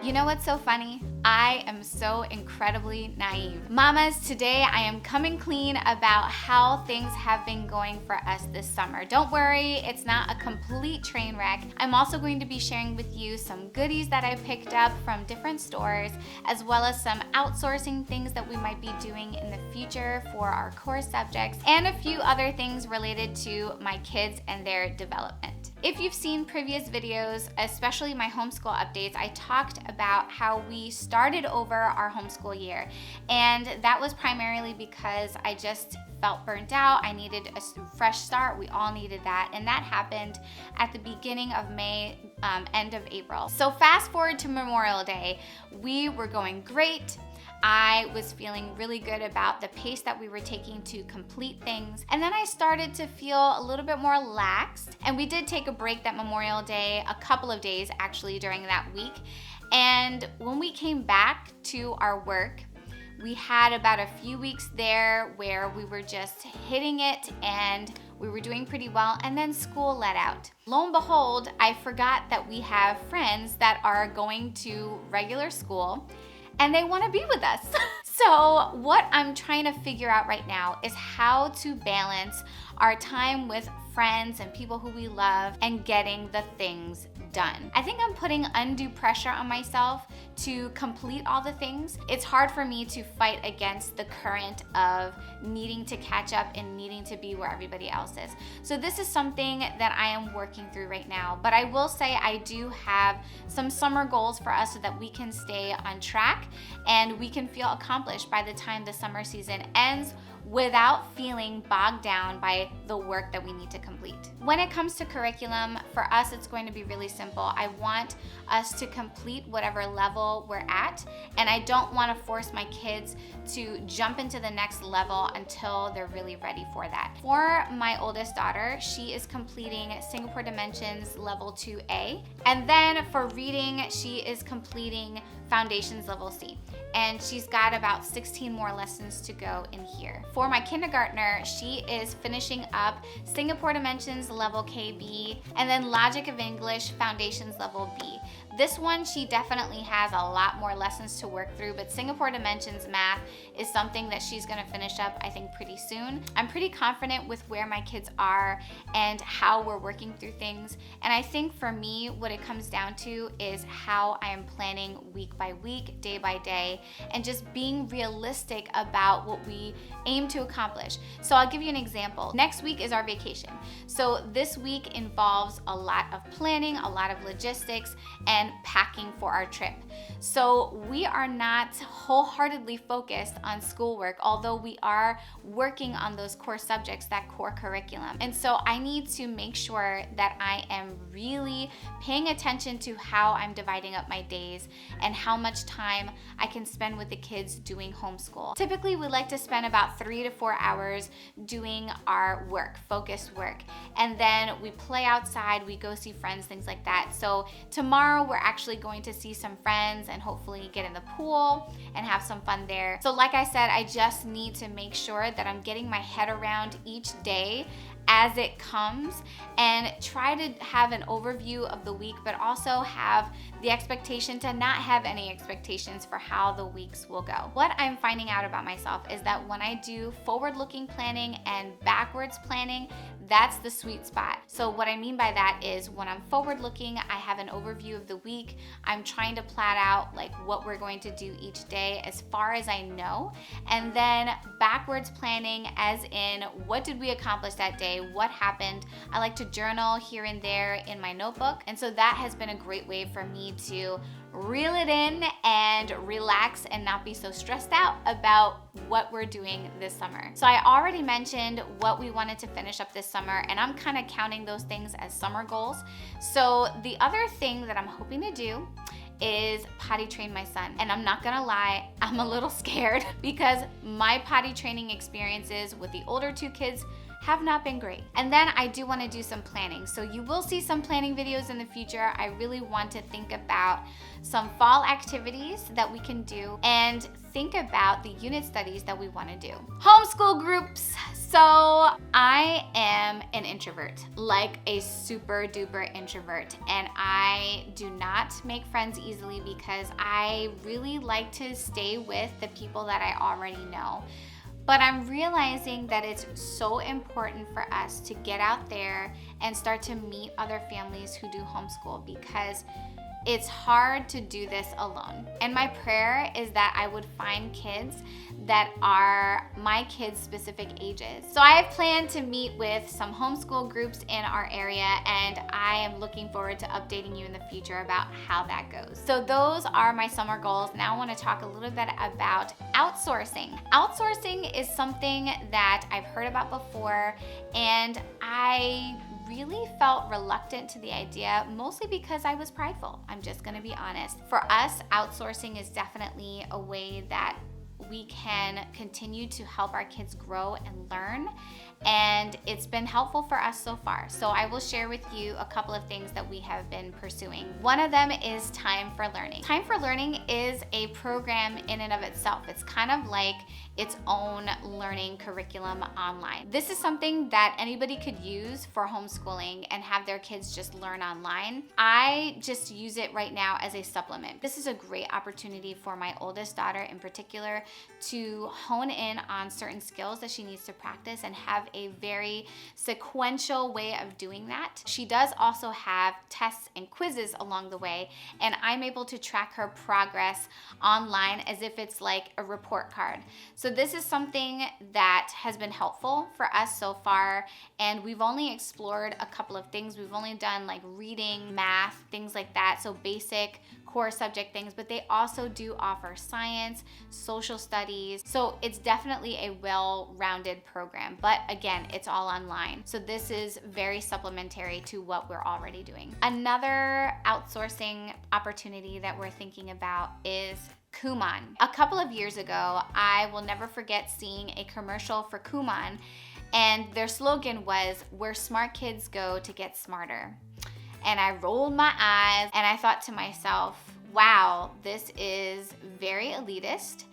You know what's so funny? I am so incredibly naive. Mamas, today I am coming clean about how things have been going for us this summer. Don't worry, it's not a complete train wreck. I'm also going to be sharing with you some goodies that I picked up from different stores, as well as some outsourcing things that we might be doing in the future for our core subjects, and a few other things related to my kids and their development. If you've seen previous videos, especially my homeschool updates, I talked about how we started over our homeschool year. And that was primarily because I just felt burnt out. I needed a fresh start. We all needed that. And that happened at the beginning of May, end of April. So fast forward to Memorial Day, we were going great. I was feeling really good about the pace that we were taking to complete things. And then I started to feel a little bit more laxed. And we did take a break that Memorial Day, a couple of days actually during that week. And when we came back to our work, we had about a few weeks there where we were just hitting it and we were doing pretty well, and then school let out. Lo and behold, I forgot that we have friends that are going to regular school and they want to be with us. So what I'm trying to figure out right now is how to balance our time with friends and people who we love and getting the things done. I think I'm putting undue pressure on myself to complete all the things. It's hard for me to fight against the current of needing to catch up and needing to be where everybody else is. So this is something that I am working through right now. But I will say I do have some summer goals for us so that we can stay on track and we can feel accomplished by the time the summer season ends without feeling bogged down by the work that we need to complete. When it comes to curriculum, for us it's going to be really simple. I want us to complete whatever level we're at, and I don't want to force my kids to jump into the next level until they're really ready for that. For my oldest daughter, she is completing Singapore Dimensions Level 2A, and then for reading, she is completing Foundations Level C. And she's got about 16 more lessons to go in here. For my kindergartner, she is finishing up Singapore Dimensions Level KB, and then Logic of English Foundations Level B. This one, she definitely has a lot more lessons to work through, but Singapore Dimensions Math is something that she's gonna finish up, I think, pretty soon. I'm pretty confident with where my kids are and how we're working through things. And I think for me, what it comes down to is how I am planning week by week, day by day, and just being realistic about what we aim to accomplish. So I'll give you an example. Next week is our vacation. So this week involves a lot of planning, a lot of logistics, and packing for our trip. So we are not wholeheartedly focused on schoolwork, although we are working on those core subjects, that core curriculum. And so I need to make sure that I am really paying attention to how I'm dividing up my days and how much time I can spend with the kids doing homeschool. Typically, we like to spend about 3 to 4 hours doing our work, focused work. And then we play outside, we go see friends, things like that. So tomorrow we're actually going to see some friends and hopefully get in the pool and have some fun there. So like I said, I just need to make sure that I'm getting my head around each day as it comes and try to have an overview of the week, but also have the expectation to not have any expectations for how the weeks will go. What I'm finding out about myself is that when I do forward-looking planning and backwards planning, that's the sweet spot. So what I mean by that is when I'm forward-looking, I have an overview of the week. I'm trying to plan out like what we're going to do each day as far as I know. And then backwards planning as in what did we accomplish that day? What happened? I like to journal here and there in my notebook. And so that has been a great way for me to reel it in and relax and not be so stressed out about what we're doing this summer. So I already mentioned what we wanted to finish up this summer, and I'm kind of counting those things as summer goals. So the other thing that I'm hoping to do is potty train my son. And I'm not gonna lie, I'm a little scared because my potty training experiences with the older two kids have not been great. And then I do want to do some planning. So you will see some planning videos in the future. I really want to think about some fall activities that we can do and think about the unit studies that we want to do. Homeschool groups. So I am an introvert, like a super duper introvert, and I do not make friends easily because I really like to stay with the people that I already know. But I'm realizing that it's so important for us to get out there and start to meet other families who do homeschool, because it's hard to do this alone. And my prayer is that I would find kids that are my kids' specific ages. So I have planned to meet with some homeschool groups in our area, and I am looking forward to updating you in the future about how that goes. So those are my summer goals. Now I want to talk a little bit about outsourcing. Outsourcing is something that I've heard about before, and I really felt reluctant to the idea, mostly because I was prideful. I'm just gonna be honest. For us, outsourcing is definitely a way that we can continue to help our kids grow and learn, and it's been helpful for us so far. So I will share with you a couple of things that we have been pursuing. One of them is Time for Learning. Time for Learning is a program in and of itself. It's kind of like its own learning curriculum online. This is something that anybody could use for homeschooling and have their kids just learn online. I just use it right now as a supplement. This is a great opportunity for my oldest daughter in particular to hone in on certain skills that she needs to practice and have a very sequential way of doing that. She does also have tests and quizzes along the way, and I'm able to track her progress online as if it's like a report card. So this is something that has been helpful for us so far, and we've only explored a couple of things. We've only done like reading, math, things like that, so basic core subject things, but they also do offer science, social studies. So it's definitely a well-rounded program, but again, it's all online. So this is very supplementary to what we're already doing. Another outsourcing opportunity that we're thinking about is Kumon. A couple of years ago, I will never forget seeing a commercial for Kumon, and their slogan was, "Where smart kids go to get smarter." And I rolled my eyes and I thought to myself, wow, this is very elitist.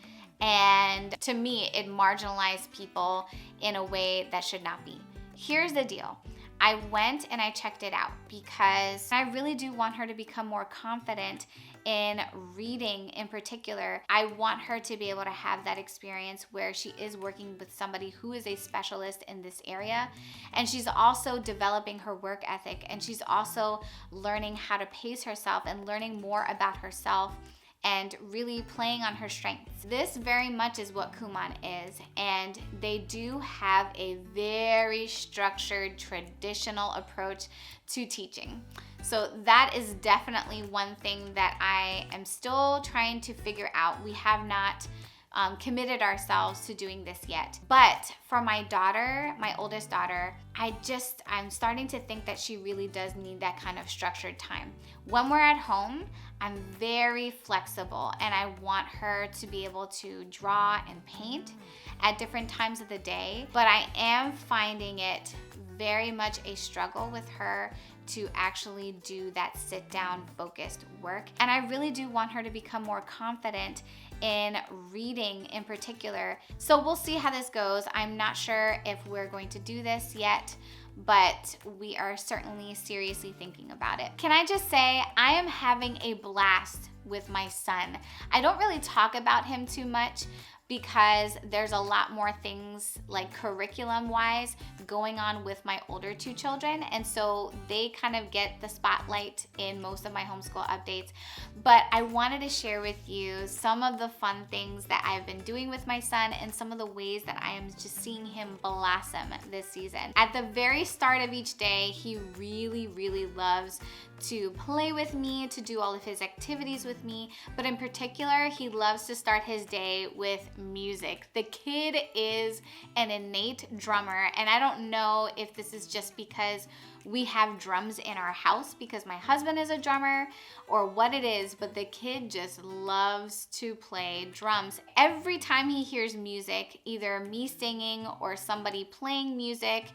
And to me, it marginalized people in a way that should not be. Here's the deal. I went and I checked it out because I really do want her to become more confident in reading in particular. I want her to be able to have that experience where she is working with somebody who is a specialist in this area, and she's also developing her work ethic, and she's also learning how to pace herself and learning more about herself and really playing on her strengths. This very much is what Kumon is, and they do have a very structured, traditional approach to teaching. So that is definitely one thing that I am still trying to figure out. We have not committed ourselves to doing this yet. But for my daughter, my oldest daughter, I'm starting to think that she really does need that kind of structured time. When we're at home, I'm very flexible, and I want her to be able to draw and paint at different times of the day, but I am finding it very much a struggle with her to actually do that sit down focused work. And I really do want her to become more confident in reading in particular. So we'll see how this goes. I'm not sure if we're going to do this yet, but we are certainly seriously thinking about it. Can I just say, I am having a blast with my son. I don't really talk about him too much because there's a lot more things like curriculum wise going on with my older two children, and so they kind of get the spotlight in most of my homeschool updates. But I wanted to share with you some of the fun things that I've been doing with my son and some of the ways that I am just seeing him blossom this season. At the very start of each day, he really loves to play with me, to do all of his activities with with me, but in particular, he loves to start his day with music. The kid is an innate drummer, and I don't know if this is just because we have drums in our house because my husband is a drummer or what it is, but the kid just loves to play drums. Every time he hears music, either me singing or somebody playing music,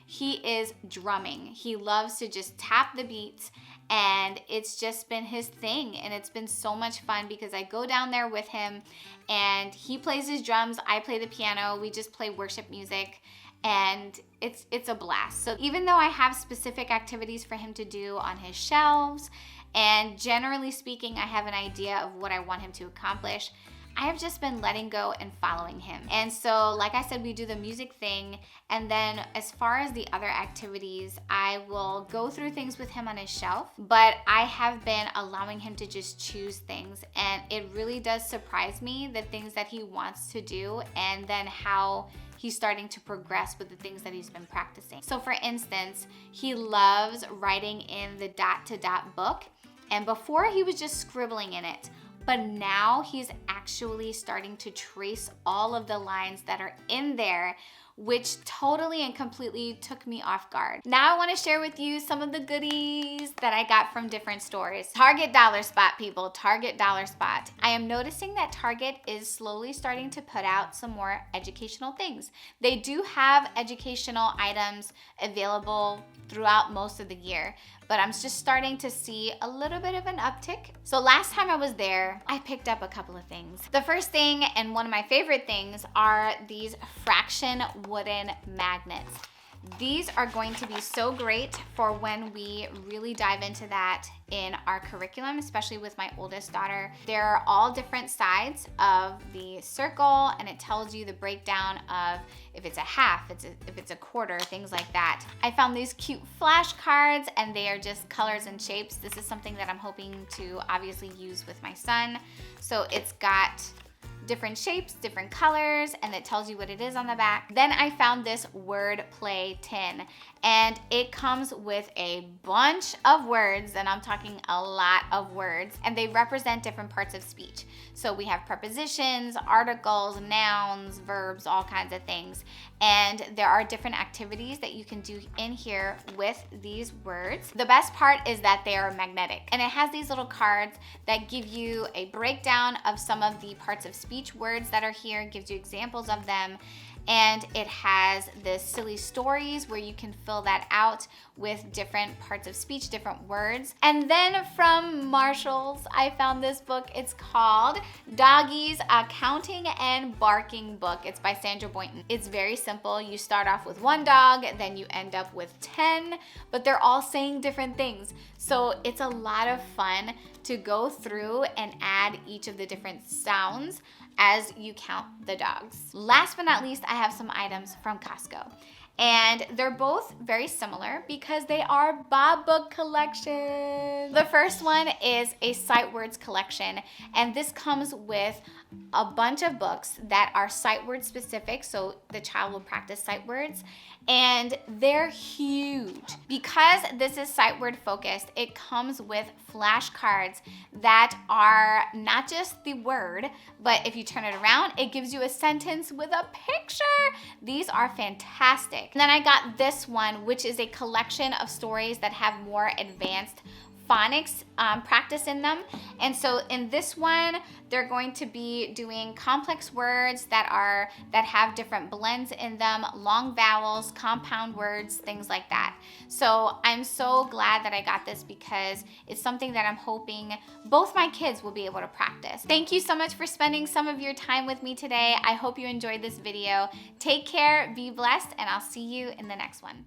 he is drumming. He loves to just tap the beats, and it's just been his thing, and it's been so much fun because I go down there with him and he plays his drums, I play the piano, we just play worship music, and it's a blast. So even though I have specific activities for him to do on his shelves, and generally speaking, I have an idea of what I want him to accomplish, I have just been letting go and following him. And so, like I said, we do the music thing, and then as far as the other activities, I will go through things with him on his shelf, but I have been allowing him to just choose things, and it really does surprise me the things that he wants to do, and then how he's starting to progress with the things that he's been practicing. So for instance, he loves writing in the dot to dot book, and before he was just scribbling in it, but now he's actually starting to trace all of the lines that are in there, which totally and completely took me off guard. Now I want to share with you some of the goodies that I got from different stores. Target Dollar Spot, people, Target Dollar Spot. I am noticing that Target is slowly starting to put out some more educational things. They do have educational items available throughout most of the year, but I'm just starting to see a little bit of an uptick. So last time I was there, I picked up a couple of things. The first thing, and one of my favorite things, are these fraction wooden magnets. These are going to be so great for when we really dive into that in our curriculum, especially with my oldest daughter. There are all different sides of the circle, and it tells you the breakdown of if it's a half, if it's a quarter, things like that. I found these cute flashcards, and they are just colors and shapes. This is something that I'm hoping to obviously use with my son. So it's got different shapes, different colors, and it tells you what it is on the back. Then I found this word play tin, and it comes with a bunch of words, and I'm talking a lot of words, and they represent different parts of speech. So we have prepositions, articles, nouns, verbs, all kinds of things. And there are different activities that you can do in here with these words. The best part is that they are magnetic, and it has these little cards that give you a breakdown of some of the parts of speech words that are here, gives you examples of them. And it has the silly stories where you can fill that out with different parts of speech, different words. And then from Marshall's, I found this book. It's called Doggies, a Counting and Barking Book. It's by Sandra Boynton. It's very simple. You start off with one dog, then you end up with 10, but they're all saying different things. So it's a lot of fun to go through and add each of the different sounds as you count the dogs. Last but not least, I have some items from Costco. And they're both very similar because they are Bob Book collections. The first one is a sight words collection, and this comes with a bunch of books that are sight word specific, so the child will practice sight words, and they're huge. Because this is sight word focused, it comes with flashcards that are not just the word, but if you turn it around, it gives you a sentence with a picture. These are fantastic. And then I got this one, which is a collection of stories that have more advanced phonics practice in them. And so in this one, they're going to be doing complex words that have different blends in them, long vowels, compound words, things like that. So I'm so glad that I got this because it's something that I'm hoping both my kids will be able to practice. Thank you so much for spending some of your time with me today. I hope you enjoyed this video. Take care, be blessed, and I'll see you in the next one.